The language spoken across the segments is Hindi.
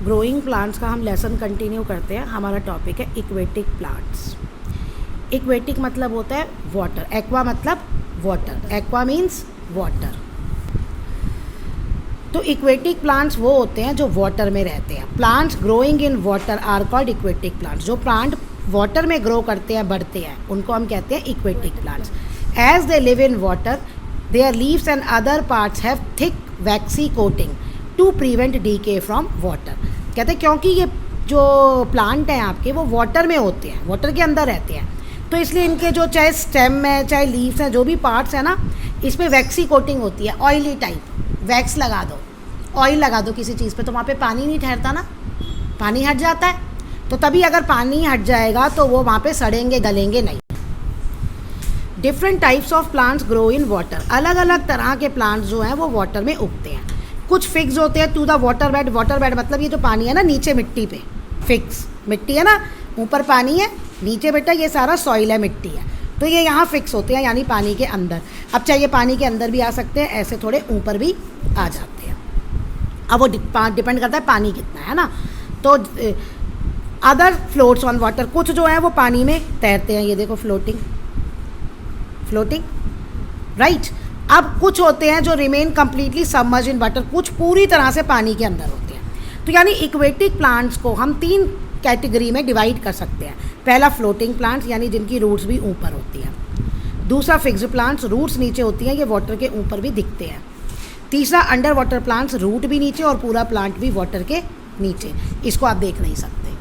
ग्रोइंग प्लांट्स का हम लेसन कंटिन्यू करते हैं। हमारा टॉपिक है इक्वेटिक प्लांट्स। इक्वेटिक मतलब होता है वाटर, एक्वा मतलब वाटर, एक्वा मीन्स वाटर। तो इक्वेटिक प्लांट्स वो होते हैं जो वाटर में रहते हैं। Plants growing in water are called aquatic plants. जो प्लांट वाटर में ग्रो करते हैं, बढ़ते हैं, उनको हम कहते हैं aquatic plants. As they live in water their leaves and other parts have thick waxy coating to prevent decay from water. कहते हैं क्योंकि ये जो प्लांट हैं आपके वो वाटर में होते हैं, वाटर के अंदर रहते हैं, तो इसलिए इनके जो चाहे स्टेम है चाहे लीव्स हैं, जो भी पार्ट्स हैं ना, इस पर वैक्सी कोटिंग होती है, ऑयली टाइप। वैक्स लगा दो, ऑयल लगा दो किसी चीज़ पे, तो वहाँ पे पानी नहीं ठहरता ना, पानी हट जाता है। तो तभी अगर पानी हट जाएगा तो वो वहाँ पे सड़ेंगे, गलेंगे नहीं। Different types of plants grow in water. अलग अलग तरह के प्लांट्स जो हैं वो वाटर में उगते हैं। कुछ फिक्स होते हैं to the water bed. Water bed मतलब ये जो पानी है ना नीचे मिट्टी पे, फिक्स मिट्टी है ना, ऊपर पानी है, नीचे बेटा ये सारा सॉइल है, मिट्टी है, तो ये यहाँ फिक्स होते हैं, यानी पानी के अंदर। अब चाहिए पानी के अंदर भी आ सकते हैं, ऐसे थोड़े ऊपर भी आ जाते हैं। अब वो डिपेंड करता है पानी कितना है ना। तो अदर फ्लोट्स ऑन वाटर, कुछ जो है वो पानी में तैरते हैं, ये देखो फ्लोटिंग, फ्लोटिंग राइट। अब कुछ होते हैं जो remain completely submerge in water, कुछ पूरी तरह से पानी के अंदर होते हैं। तो यानी इक्वेटिक प्लांट्स को हम 3 कैटेगरी में डिवाइड कर सकते हैं। पहला फ्लोटिंग प्लांट्स, यानी जिनकी रूट्स भी ऊपर होती हैं। दूसरा फिक्स्ड प्लांट्स, रूट्स नीचे होती हैं, ये वाटर के ऊपर भी दिखते हैं। तीसरा अंडर वाटर प्लांट्स, रूट भी नीचे और पूरा प्लांट भी वाटर के नीचे, इसको आप देख नहीं सकते।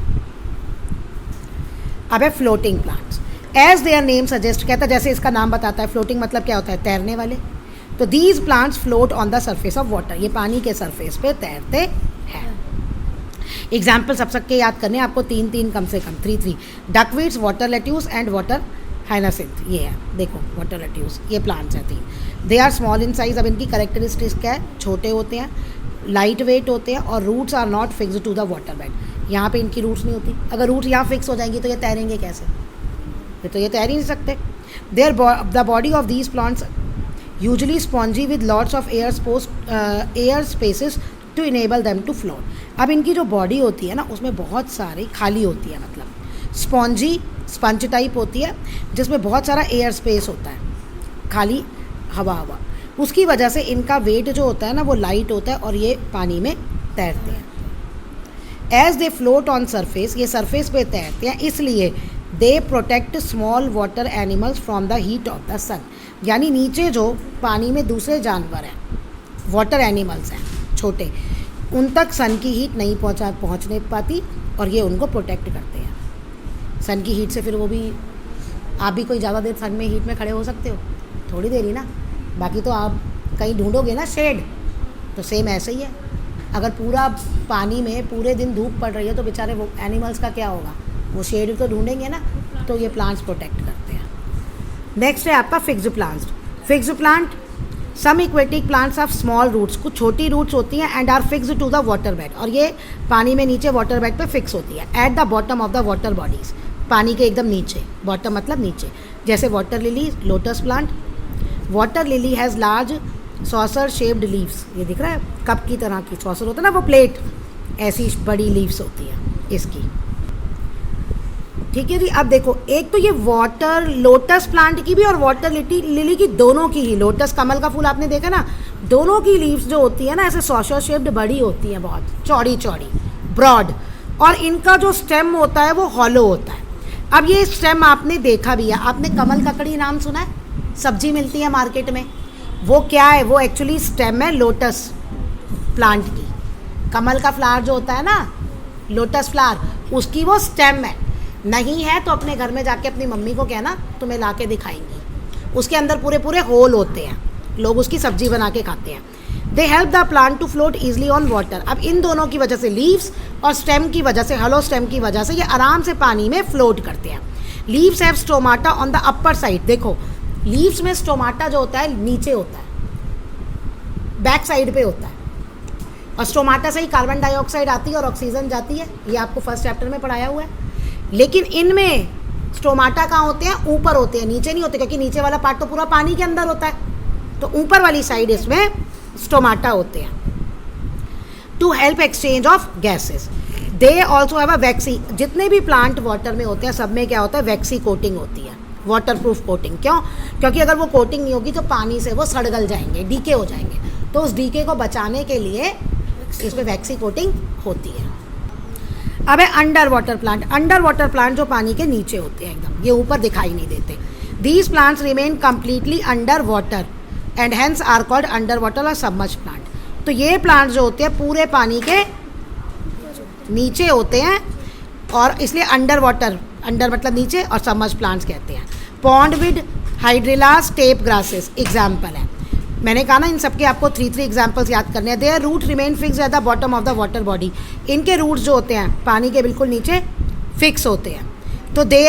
अब है floating plants. As their name suggest, कहता है जैसे इसका नाम बताता है, फ्लोटिंग मतलब क्या होता है, तैरने वाले। तो these plants float on the surface of water, ये पानी के सरफेस पे तैरते हैं। एग्जाम्पल सब सबके याद करने आपको, 3 कम से कम, 3 duckweeds, water lettuce and water hyacinth. ये है देखो वाटर लेट्यूस, ये प्लांट्स हैं 3। They are small in size. अब इनकी करेक्टरिस्टिक्स क्या है, छोटे होते हैं, लाइट वेट होते हैं और roots are not fixed to the water bed. यहाँ पे इनकी रूट्स नहीं होती। अगर रूट्स यहाँ फिक्स हो जाएंगी तो ये तैरेंगे कैसे, तो ये तैर ही नहीं सकते। There the body of these plants usually spongy with lots of air spaces to enable them to float. अब इनकी जो बॉडी होती है ना उसमें बहुत सारी खाली होती है, मतलब स्पॉन्जी, स्पंज टाइप होती है, जिसमें बहुत सारा एयर स्पेस होता है, खाली हवा। उसकी वजह से इनका वेट जो होता है ना वो लाइट होता है और ये पानी में तैरते हैं। As they float on surface, ये सरफेस पे तैरते हैं, इसलिए they protect small water animals from the heat of the sun. यानी नीचे जो पानी में दूसरे जानवर हैं, वाटर एनिमल्स हैं छोटे, उन तक सन की हीट नहीं पहुंचने पाती और ये उनको प्रोटेक्ट करते हैं सन की हीट से। फिर वो भी, आप भी कोई ज़्यादा देर सन में हीट में खड़े हो सकते हो, थोड़ी देर ही ना, बाकी तो आप कहीं ढूंढोगे ना शेड, तो सेम ऐसे ही है। अगर पूरा पानी में पूरे दिन धूप पड़ रही है तो बेचारे वो एनिमल्स का क्या होगा, वो शेड तो ढूंढेंगे ना, तो ये प्लांट्स प्रोटेक्ट करते हैं। नेक्स्ट है आपका fixed plants. Fixed plant, some aquatic plants of small roots, कुछ छोटी रूट्स होती हैं, and are fixed to the water bed, और ये पानी में नीचे वाटर बेड पे फिक्स होती है। Eight the bottom of the water bodies, पानी के एकदम नीचे, बॉटम मतलब नीचे। जैसे water lily, lotus plant. Water lily has large saucer shaped leaves, ये दिख रहा है, कप की तरह की सॉसर होता है ना वो प्लेट, ऐसी बड़ी लीव्स होती है इसकी, ठीक है जी। अब देखो, एक तो ये वाटर लोटस प्लांट की भी और वाटर लिली की, दोनों की ही, लोटस कमल का फूल आपने देखा ना, दोनों की लीव्स जो होती है ना ऐसे सॉसर शेप्ड बड़ी होती है, बहुत चौड़ी चौड़ी, ब्रॉड, और इनका जो स्टेम होता है वो हॉलो होता है। अब ये स्टेम आपने देखा भी है, आपने कमल ककड़ी नाम सुना है, सब्जी मिलती है मार्केट में, वो क्या है, वो एक्चुअली स्टेम है लोटस प्लांट की। कमल का फ्लावर जो होता है ना, लोटस फ्लावर, उसकी वो स्टेम है। नहीं है तो अपने घर में जाके अपनी मम्मी को कहना, तुम्हें ला के दिखाएंगी। उसके अंदर पूरे पूरे होल होते हैं, लोग उसकी सब्जी बना के खाते हैं। They help the plant to float easily on water. अब इन दोनों की वजह से, लीव्स और स्टेम की वजह से, हलो स्टेम की वजह से, ये आराम से पानी में फ्लोट करते हैं। Leaves have stomata on the upper side. देखो लीव्स में स्टोमाटा जो होता है नीचे होता है, बैक साइड पे होता है, और स्टोमाटा से ही कार्बन डाइऑक्साइड आती है और ऑक्सीजन जाती है, ये आपको फर्स्ट चैप्टर में पढ़ाया हुआ है। लेकिन इनमें स्टोमाटा कहाँ होते हैं, ऊपर होते हैं, नीचे नहीं होते, क्योंकि नीचे वाला पार्ट तो पूरा पानी के अंदर होता है, तो ऊपर वाली साइड इसमें स्टोमाटा होते हैं। To help exchange of gases. They also have a waxy, जितने भी प्लांट वाटर में होते हैं सब में क्या होता है, वैक्सी कोटिंग होती है, वाटर प्रूफ कोटिंग। क्यों? क्योंकि अगर वो कोटिंग नहीं होगी तो पानी से वो सड़गल जाएंगे, डीके हो जाएंगे, तो उस डीके को बचाने के लिए इसमें वैक्सी कोटिंग होती है। अब है under water plant. Under water plant जो पानी के नीचे होते हैं एकदम, ये ऊपर दिखाई नहीं देते। These plants remain completely under water and hence are called under water और सबमर्ज प्लांट। तो ये प्लांट जो होते हैं पूरे पानी के नीचे होते हैं और इसलिए अंडर वाटर, अंडर मतलब नीचे, और सबमर्ज प्लांट्स कहते हैं। पॉन्डविड, हाइड्रिलास, टेप ग्रासेस एग्जाम्पल है। मैंने कहा ना इन सबके आपको 3 एग्जाम्पल्स याद करने हैं। Their root remain fix at the bottom of the water body. इनके रूट्स जो होते हैं पानी के बिल्कुल नीचे फिक्स होते हैं। तो they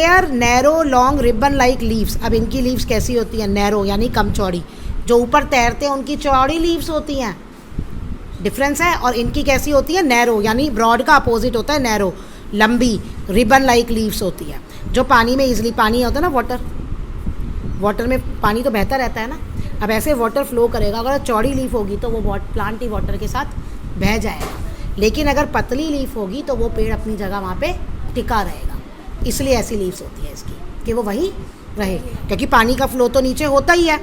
are narrow long ribbon like leaves. अब इनकी लीव्स कैसी होती हैं, नैरो यानी कम चौड़ी। जो ऊपर तैरते हैं उनकी चौड़ी लीव्स होती हैं, डिफरेंस है। और इनकी कैसी होती है, नैरो, यानी ब्रॉड का अपोजिट होता है नैरो, लंबी रिबन लाइक लीव्स होती है। जो पानी में इजली, पानी होता है ना वाटर में पानी तो बहता रहता है ना, अब ऐसे वाटर फ्लो करेगा, अगर चौड़ी लीफ होगी तो वो प्लांट ही वाटर के साथ बह जाएगा, लेकिन अगर पतली लीफ होगी तो वो पेड़ अपनी जगह वहाँ पे टिका रहेगा। इसलिए ऐसी लीव्स होती है इसकी कि वो वहीं रहे, क्योंकि पानी का फ्लो तो नीचे होता ही है।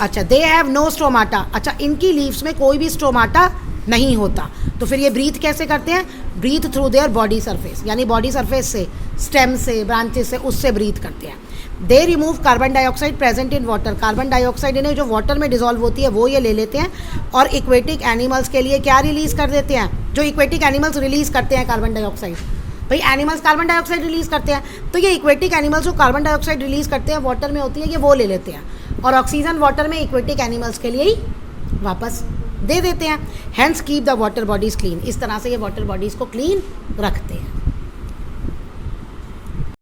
अच्छा, दे हैव नो स्टोमाटा। अच्छा, इनकी लीव्स में कोई भी स्टोमाटा नहीं होता, तो फिर ये ब्रीथ कैसे करते हैं, breathe through their body surface, यानी बॉडी सरफेस से, स्टेम से, ब्रांचेस से, उससे ब्रीथ करते हैं। They remove carbon dioxide present in water. Carbon dioxide इन्हें जो वाटर में डिजॉल्व होती है वो ये ले लेते हैं और इक्वेटिक एनिमल्स के लिए क्या रिलीज़ कर देते हैं, जो इक्वेटिक एनिमल्स रिलीज़ करते हैं कार्बन डाइऑक्साइड। भाई एनिमल्स कार्बन डाइऑक्साइड रिलीज़ करते हैं, तो ये इक्वेटिक एनिमल्स जो कार्बन डाइऑक्साइड रिलीज़ करते हैं वाटर में होती है, ये वो ले लेते हैं और ऑक्सीजन वाटर में इक्वेटिक एनिमल्स के लिए ही वापस दे देते हैं। Hence keep the water bodies clean. इस तरह से ये वाटर बॉडीज़ को क्लीन रखते हैं।